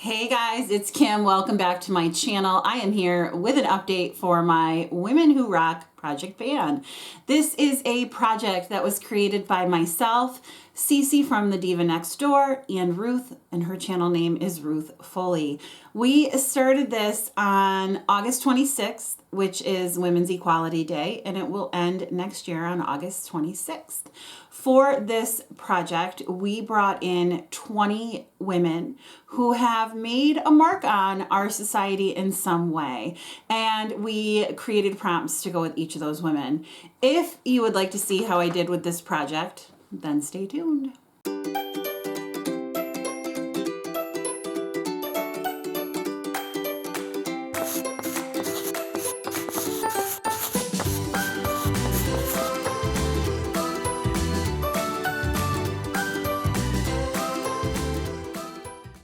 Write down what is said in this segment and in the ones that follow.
Hey guys, it's Kim. Welcome back to my channel. I am here with an update for my Women Who Rock project pan. This is a project that was created by myself, Cece from the Diva next door, and Ruth, and her channel name is Ruth Foley. We started this on August 26th, which is Women's Equality Day, and it will end next year on August 26th. For this project, we brought in 20 women who have made a mark on our society in some way, and we created prompts to go with each of those women. If you would like to see how I did with this project, then stay tuned.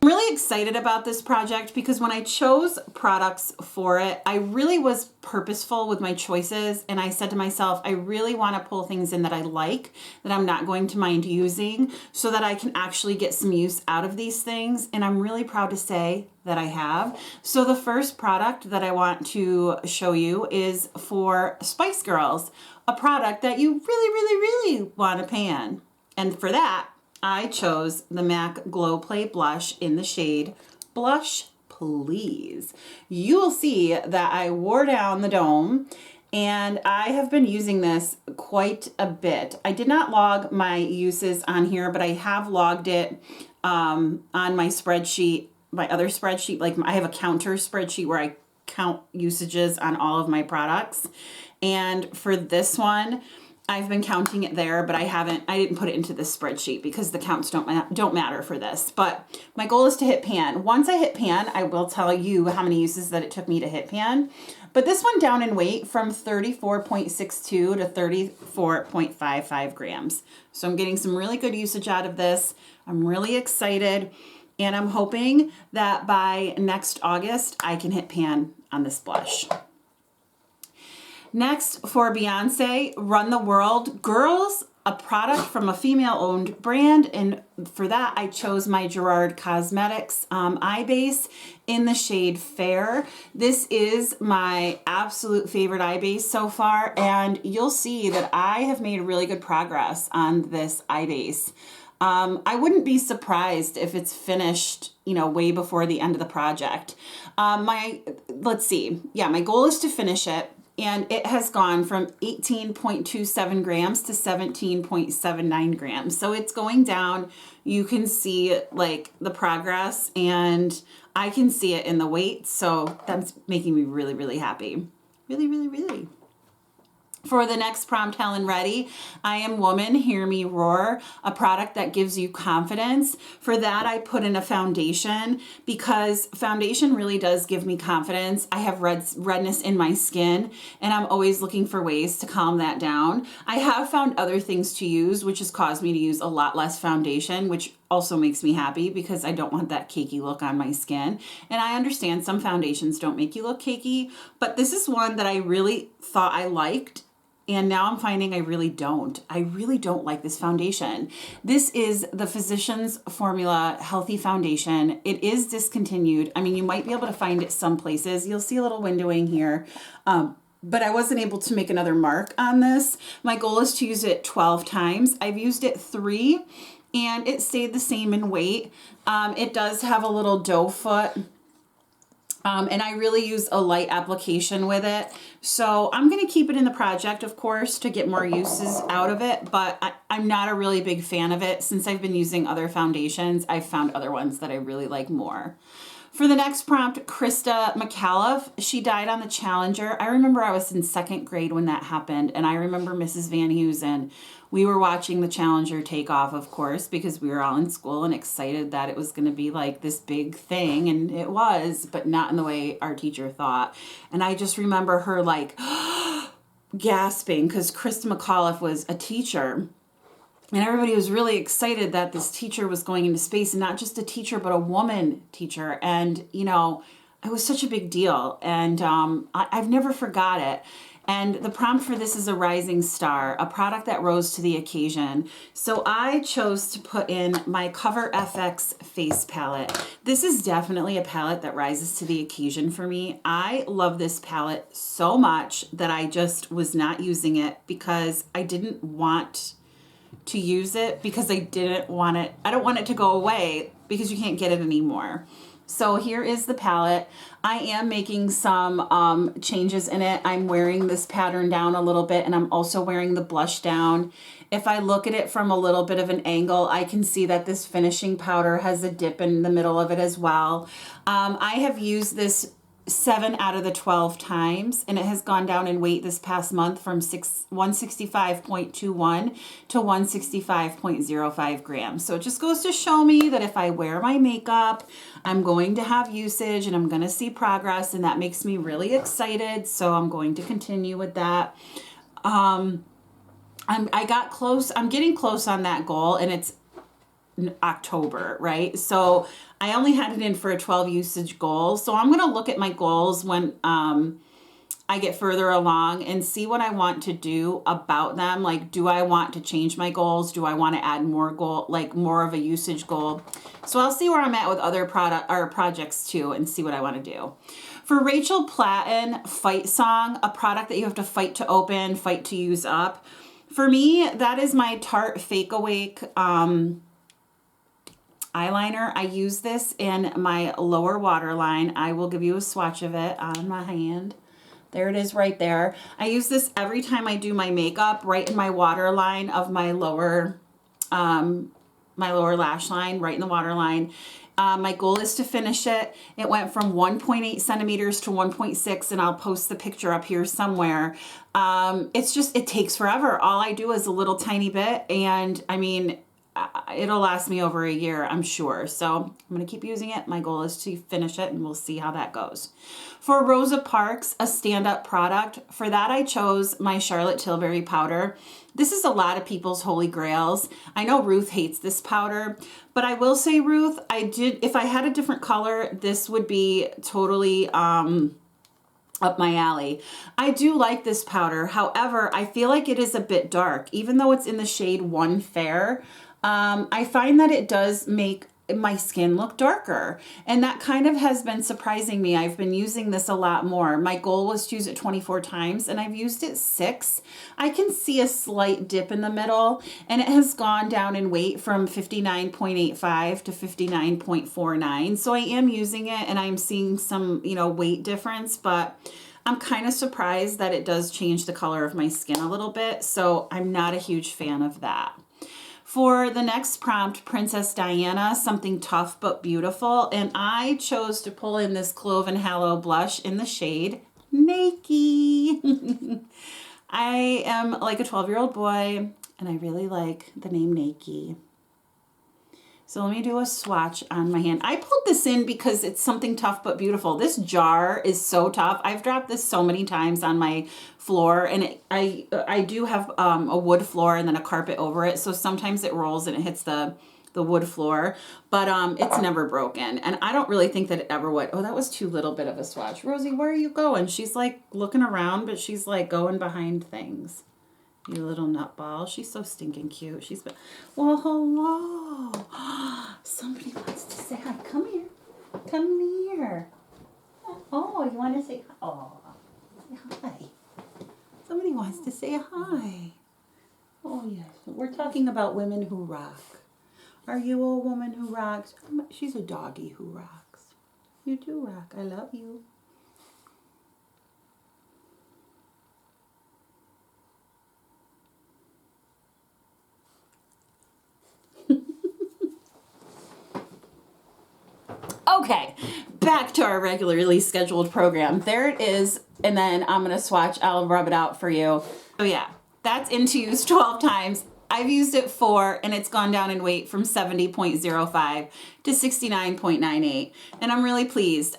I'm really excited about this project because when I chose products for it, I really was purposeful with my choices, and I said to myself, I really want to pull things in that I like, that I'm not going to mind using, so that I can actually get some use out of these things, and I'm really proud to say that I have. So the first product that I want to show you is for Spice Girls, a product that you really want to pan. And for that, I chose the MAC Glow Play Blush in the shade Blush Please. You will see that I wore down the dome, and I have been using this quite a bit. I did not log my uses on here, but I have logged it on my spreadsheet, my other spreadsheet. Like I have a counter spreadsheet where I count usages on all of my products. And for this one, I've been counting it there, but I didn't put it into this spreadsheet because the counts don't matter for this. But my goal is to hit pan. Once I hit pan, I will tell you how many uses that it took me to hit pan. But this went down in weight from 34.62 to 34.55 grams. So I'm getting some really good usage out of this. I'm really excited, and I'm hoping that by next August, I can hit pan on this blush. Next, for Beyonce, Run the World Girls, a product from a female-owned brand, and for that I chose my Gerard Cosmetics eye base in the shade Fair. This is my absolute favorite eye base so far, and you'll see that I have made really good progress on this eye base. I wouldn't be surprised if it's finished, way before the end of the project. Let's see. Yeah, my goal is to finish it. And it has gone from 18.27 grams to 17.79 grams. So it's going down. You can see like the progress, and I can see it in the weight. So that's making me really happy. Really. For the next prompt, Helen Reddy, I Am Woman, Hear Me Roar, a product that gives you confidence. For that, I put in a foundation because foundation really does give me confidence. I have redness in my skin, and I'm always looking for ways to calm that down. I have found other things to use, which has caused me to use a lot less foundation, which also makes me happy because I don't want that cakey look on my skin. And I understand some foundations don't make you look cakey, but this is one that I really thought I liked. And now I'm finding I really don't. I really don't like this foundation. This is the Physicians Formula Healthy Foundation. It is discontinued. I mean, you might be able to find it some places. You'll see a little windowing here. But I wasn't able to make another mark on this. My goal is to use it 12 times. I've used it 3, and it stayed the same in weight. It does have a little doe foot. And I really use a light application with it. So I'm going to keep it in the project, of course, to get more uses out of it. But I'm not a really big fan of it. Since I've been using other foundations, I've found other ones that I really like more. For the next prompt, Krista McAuliffe, she died on the Challenger. I remember I was in 2nd grade when that happened, and I remember Mrs. Van Heusen. We were watching the Challenger take off, of course, because we were all in school and excited that it was going to be like this big thing, and it was, but not in the way our teacher thought. And I just remember her like gasping because Krista McAuliffe was a teacher. And everybody was really excited that this teacher was going into space, and not just a teacher, but a woman teacher. And, it was such a big deal. And I've never forgot it. And the prompt for this is a rising star, a product that rose to the occasion. So I chose to put in my Cover FX face palette. This is definitely a palette that rises to the occasion for me. I love this palette so much that I just was not using it because I didn't want to use it, because I didn't want it. I don't want it to go away because you can't get it anymore. So here is the palette. I am making some changes in it. I'm wearing this pattern down a little bit, and I'm also wearing the blush down. If I look at it from a little bit of an angle, I can see that this finishing powder has a dip in the middle of it as well. I have used this 7 out of the 12 times, and it has gone down in weight this past month from 165.21 to 165.05 grams. So it just goes to show me that if I wear my makeup, I'm going to have usage and I'm going to see progress, and that makes me really excited. So I'm going to continue with that. I got close. I'm getting close on that goal, and it's October, right? So I only had it in for a 12 usage goal. So I'm going to look at my goals when I get further along and see what I want to do about them. Like, do I want to change my goals? Do I want to add more more of a usage goal? So I'll see where I'm at with other projects too, and see what I want to do. For Rachel Platten Fight Song, a product that you have to fight to open, fight to use up. For me, that is my Tarte Fake Awake eyeliner. I use this in my lower waterline. I will give you a swatch of it on my hand. There it is right there. I use this every time I do my makeup, right in my waterline of my lower lash line, right in the waterline. My goal is to finish it. It went from 1.8 centimeters to 1.6, and I'll post the picture up here somewhere. It's just, it takes forever. All I do is a little tiny bit, and I mean, it'll last me over a year, I'm sure. So I'm going to keep using it. My goal is to finish it, and we'll see how that goes. For Rosa Parks, a stand-up product, for that I chose my Charlotte Tilbury powder. This is a lot of people's holy grails. I know Ruth hates this powder, but I will say, Ruth, if I had a different color, this would be totally up my alley. I do like this powder. However, I feel like it is a bit dark. Even though it's in the shade 1 Fair, I find that it does make my skin look darker, and that kind of has been surprising me. I've been using this a lot more. My goal was to use it 24 times, and I've used it 6. I can see a slight dip in the middle, and it has gone down in weight from 59.85 to 59.49. So I am using it, and I'm seeing some, weight difference, but I'm kind of surprised that it does change the color of my skin a little bit. So I'm not a huge fan of that. For the next prompt, Princess Diana, something tough but beautiful. And I chose to pull in this Clove and Hallow blush in the shade Nakey. I am like a 12-year-old boy, and I really like the name Nakey. So let me do a swatch on my hand. I pulled this in because it's something tough but beautiful. This jar is so tough. I've dropped this so many times on my floor, and I do have a wood floor and then a carpet over it. So sometimes it rolls and it hits the wood floor, but it's never broken. And I don't really think that it ever would. Oh, that was too little bit of a swatch. Rosie, where are you going? She's like looking around, but she's like going behind things. You little nutball. She's so stinking cute. Well, hello. Somebody wants to say hi. Come here. Come here. Oh, you want to say hi? Oh, say hi. Somebody wants to say hi. Oh, yes. We're talking about women who rock. Are you a woman who rocks? She's a doggy who rocks. You do rock. I love you. Okay, back to our regularly scheduled program. There it is, and then I'm going to swatch. I'll rub it out for you. So yeah, that's into use 12 times. I've used it 4, and it's gone down in weight from 70.05 to 69.98, and I'm really pleased.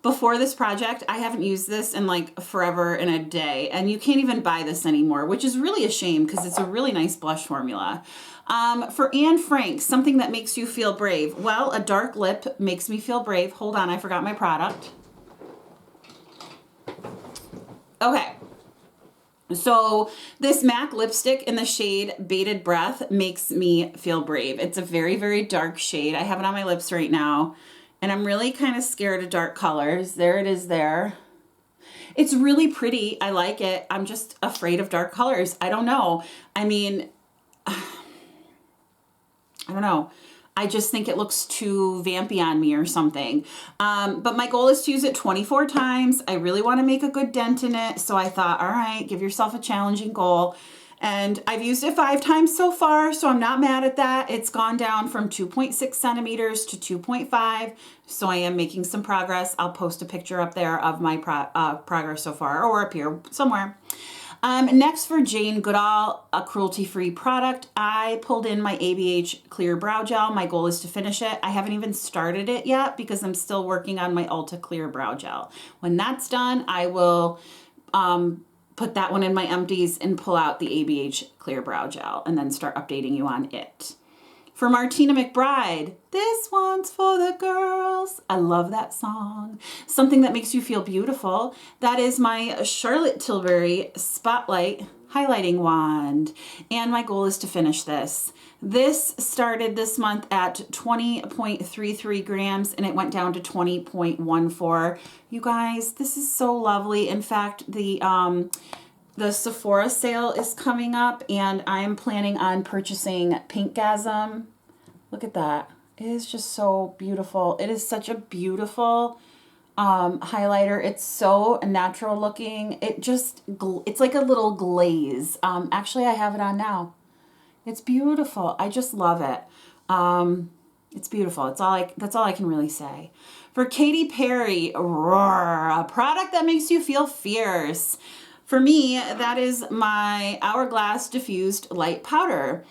Before this project, I haven't used this in like forever and a day, and you can't even buy this anymore, which is really a shame because it's a really nice blush formula. For Anne Frank, something that makes you feel brave. Well, a dark lip makes me feel brave. Hold on, I forgot my product. Okay, So this MAC lipstick in the shade Bated Breath makes me feel brave. It's a very, very dark shade. I have it on my lips right now, and I'm really kind of scared of dark colors. There it is there. It's really pretty. I like it. I'm just afraid of dark colors. I don't know. I mean, I don't know. I just think it looks too vampy on me or something. But my goal is to use it 24 times. I really want to make a good dent in it. So I thought, all right, give yourself a challenging goal. And I've used it 5 times so far, so I'm not mad at that. It's gone down from 2.6 centimeters to 2.5. So I am making some progress. I'll post a picture up there of my progress so far, or up here somewhere. Next for Jane Goodall, a cruelty-free product, I pulled in my ABH Clear Brow Gel. My goal is to finish it. I haven't even started it yet because I'm still working on my Ulta Clear Brow Gel. When that's done, I will put that one in my empties and pull out the ABH Clear Brow Gel and then start updating you on it. For Martina McBride, this one's for the girls. I love that song. Something that makes you feel beautiful. That is my Charlotte Tilbury Spotlight Highlighting Wand. And my goal is to finish this. This started this month at 20.33 grams and it went down to 20.14. You guys, this is so lovely. In fact, the Sephora sale is coming up and I'm planning on purchasing Pinkgasm. Look at that. It is just so beautiful. It is such a beautiful highlighter. It's so natural looking. It's like a little glaze. Actually, I have it on now. It's beautiful. I just love it. It's beautiful. That's all I can really say. For Katy Perry, Roar, a product that makes you feel fierce. For me, that is my Hourglass Diffused Light Powder.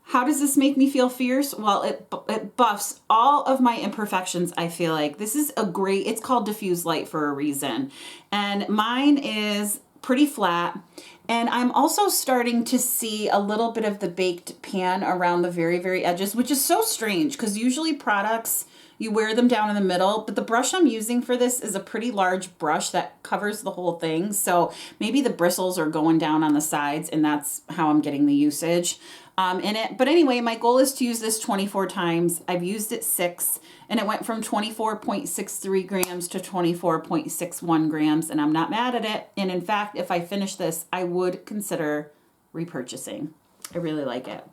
How does this make me feel fierce? Well, it buffs all of my imperfections, I feel like. This is it's called Diffused Light for a reason. And mine is pretty flat. And I'm also starting to see a little bit of the baked pan around the very, very edges, which is so strange because usually products, you wear them down in the middle, but the brush I'm using for this is a pretty large brush that covers the whole thing. So maybe the bristles are going down on the sides and that's how I'm getting the usage in it. But anyway, my goal is to use this 24 times. I've used it 6 and it went from 24.63 grams to 24.61 grams and I'm not mad at it. And in fact, if I finish this, I would consider repurchasing. I really like it.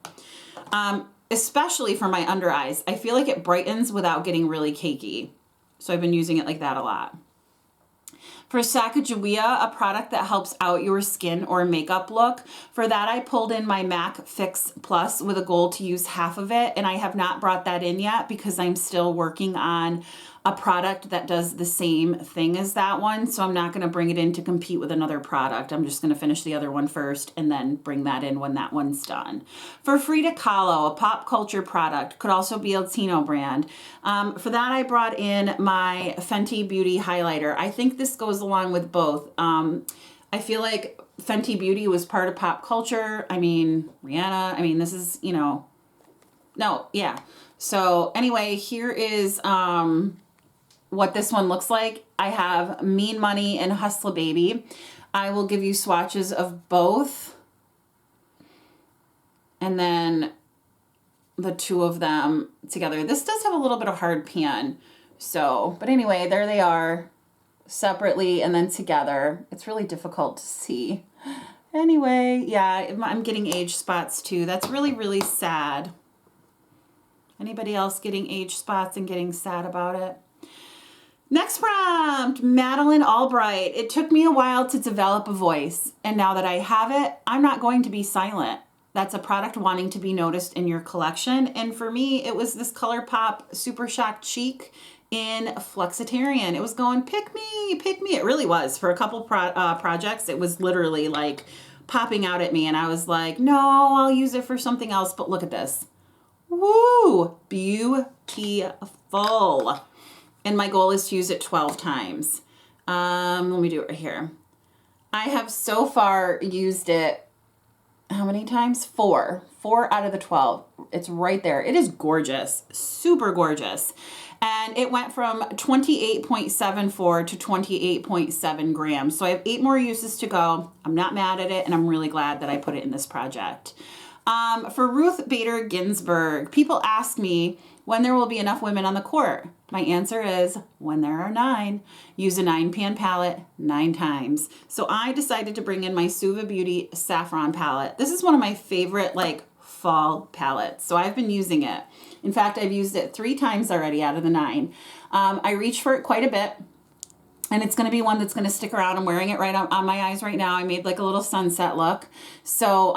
Especially for my under eyes. I feel like it brightens without getting really cakey. So I've been using it like that a lot. For Sacagawea, a product that helps out your skin or makeup look. For that, I pulled in my MAC Fix Plus with a goal to use half of it. And I have not brought that in yet because I'm still working on a product that does the same thing as that one. So I'm not going to bring it in to compete with another product. I'm just going to finish the other one first and then bring that in when that one's done. For Frida Kahlo, a pop culture product, could also be a Latino brand. For that, I brought in my Fenty Beauty highlighter. I think this goes along with both. I feel like Fenty Beauty was part of pop culture. I mean, Rihanna, this is, So anyway, here is what this one looks like. I have Mean Money and Hustla Baby. I will give you swatches of both. And then the two of them together. This does have a little bit of hard pan. But anyway, there they are separately and then together. It's really difficult to see. Anyway, yeah, I'm getting age spots too. That's really, really sad. Anybody else getting age spots and getting sad about it? Next prompt, Madeleine Albright. It took me a while to develop a voice, and now that I have it, I'm not going to be silent. That's a product wanting to be noticed in your collection, and for me, it was this ColourPop Super Shock Cheek in Flexitarian. It was going, pick me, pick me. It really was. For a couple projects, it was literally like popping out at me, and I was like, no, I'll use it for something else, but look at this. Woo! Beautiful. And my goal is to use it 12 times. Let me do it right here. I have so far used it, how many times? 4. 4 out of the 12. It's right there. It is gorgeous. Super gorgeous. And it went from 28.74 to 28.7 grams. So I have 8 more uses to go. I'm not mad at it, and I'm really glad that I put it in this project. For Ruth Bader Ginsburg, people ask me when there will be enough women on the court. My answer is when there are 9. Use a 9-pan palette 9 times. So I decided to bring in my Suva Beauty Saffron palette. This is one of my favorite fall palettes. So I've been using it. In fact, I've used it 3 times already out of the 9. I reach for it quite a bit. And it's going to be one that's going to stick around. I'm wearing it right on my eyes right now. I made like a little sunset look. So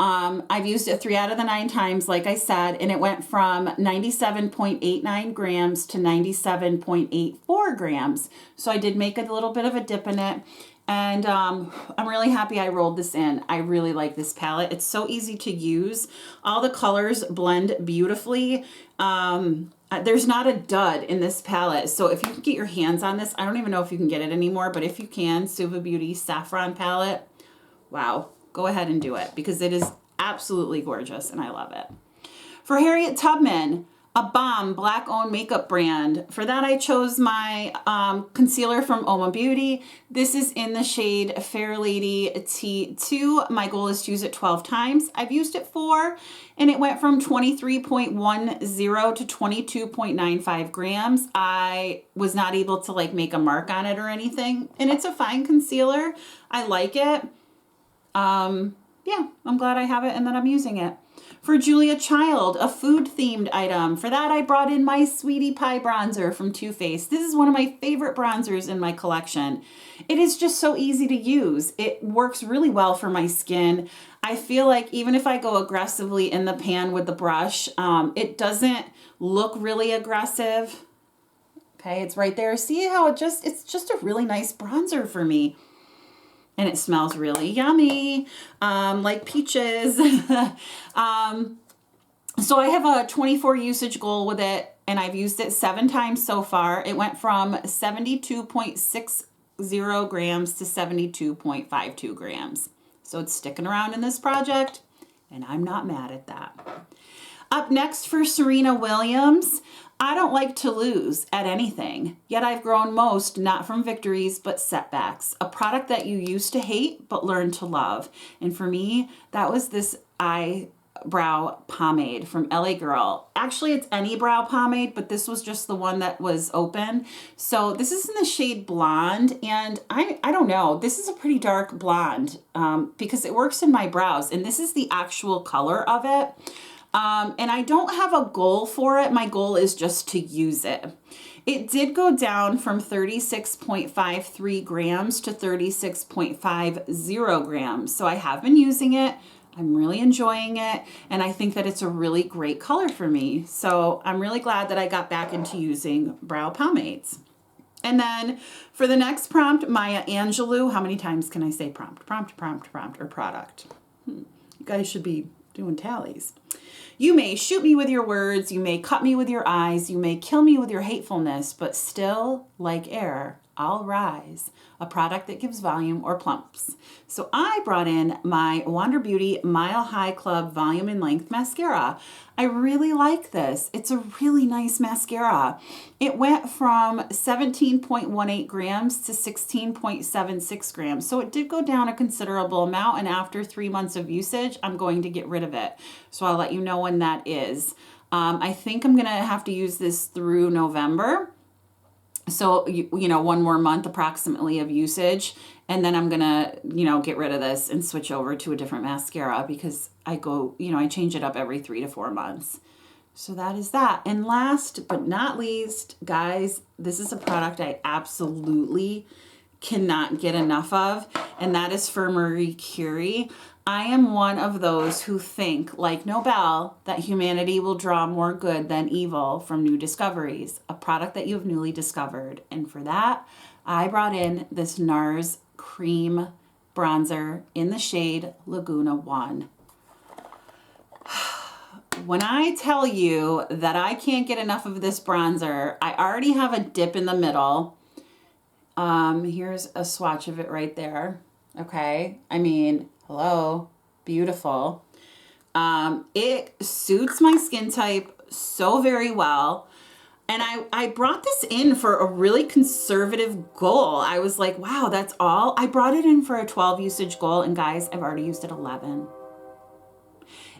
I've used it 3 out of the 9 times, like I said, and it went from 97.89 grams to 97.84 grams. So I did make a little bit of a dip in it. And I'm really happy I rolled this in. I really like this palette. It's so easy to use. All the colors blend beautifully. There's not a dud in this palette. So if you can get your hands on this, I don't even know if you can get it anymore, but if you can, Suva Beauty Saffron palette, wow, go ahead and do it because it is absolutely gorgeous and I love it. For Harriet Tubman, a bomb black-owned makeup brand. For that, I chose my concealer from Oma Beauty. This is in the shade Fair Lady T2. My goal is to use it 12 times. I've used it 4, and it went from 23.10 to 22.95 grams. I was not able to make a mark on it or anything, and it's a fine concealer. I like it. Yeah, I'm glad I have it and that I'm using it. For Julia Child, a food-themed item. For that, I brought in my Sweetie Pie bronzer from Too Faced. This is one of my favorite bronzers in my collection. It is just so easy to use. It works really well for my skin. I feel like even if I go aggressively in the pan with the brush, it doesn't look really aggressive. Okay, it's right there. See how it's just a really nice bronzer for me. And it smells really yummy, like peaches. So I have a 24 usage goal with it, and I've used it 7 times so far. It went from 72.60 grams to 72.52 grams. So it's sticking around in this project, and I'm not mad at that. Up next for Serena Williams, I don't like to lose at anything, yet I've grown most not from victories but setbacks. A product that you used to hate but learned to love. And for me, that was this eyebrow pomade from LA Girl. Actually, it's any brow pomade, but this was just the one that was open. So this is in the shade Blonde, and I don't know. This is a pretty dark blonde because it works in my brows, and this is the actual color of it. And I don't have a goal for it. My goal is just to use it. It did go down from 36.53 grams to 36.50 grams. So I have been using it. I'm really enjoying it. And I think that it's a really great color for me. So I'm really glad that I got back into using brow pomades. And then for the next prompt, Maya Angelou. How many times can I say prompt, or product? You guys should be doing tallies. You may shoot me with your words, you may cut me with your eyes, you may kill me with your hatefulness, but still, like air, I'll rise. A product that gives volume or plumps. So I brought in my Wander Beauty Mile High Club Volume and Length Mascara. I really like this. It's a really nice mascara. It went from 17.18 grams to 16.76 grams. So it did go down a considerable amount, and after 3 months of usage, I'm going to get rid of it. So I'll let you know when that is. I think I'm gonna have to use this through November. So, you know, 1 more month approximately of usage. And then I'm going to, get rid of this and switch over to a different mascara because I change it up every 3 to 4 months. So that is that. And last but not least, guys, this is a product I absolutely cannot get enough of. And that is for Marie Curie. I am one of those who think, like Nobel, that humanity will draw more good than evil from new discoveries, a product that you've newly discovered. And for that, I brought in this NARS Cream Bronzer in the shade Laguna 1. When I tell you that I can't get enough of this bronzer, I already have a dip in the middle. Here's a swatch of it right there. Okay, I mean, hello, beautiful. It suits my skin type so very well. And I brought this in for a really conservative goal. I was like, wow, that's all. I brought it in for a 12 usage goal, and guys, I've already used it 11.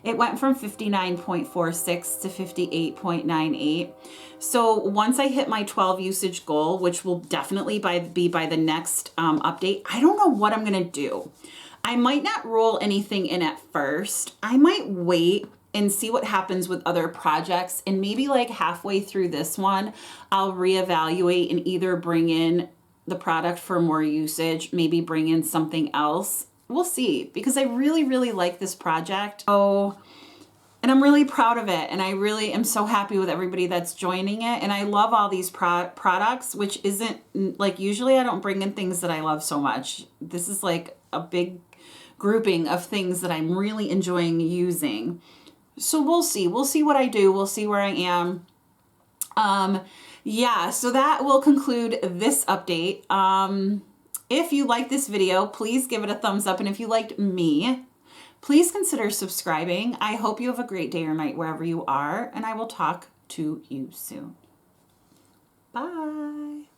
It went from 59.46 to 58.98. So once I hit my 12 usage goal, which will definitely be by the next update, I don't know what I'm gonna do. I might not roll anything in at first. I might wait and see what happens with other projects, and maybe like halfway through this one, I'll reevaluate and either bring in the product for more usage, maybe bring in something else. We'll see, because I really, really like this project. Oh, and I'm really proud of it. And I really am so happy with everybody that's joining it. And I love all these products, which isn't like, usually I don't bring in things that I love so much. This is like a big grouping of things that I'm really enjoying using. So we'll see. We'll see what I do. We'll see where I am. Yeah, so that will conclude this update. If you like this video, please give it a thumbs up. And if you liked me, please consider subscribing. I hope you have a great day or night wherever you are, and I will talk to you soon. Bye.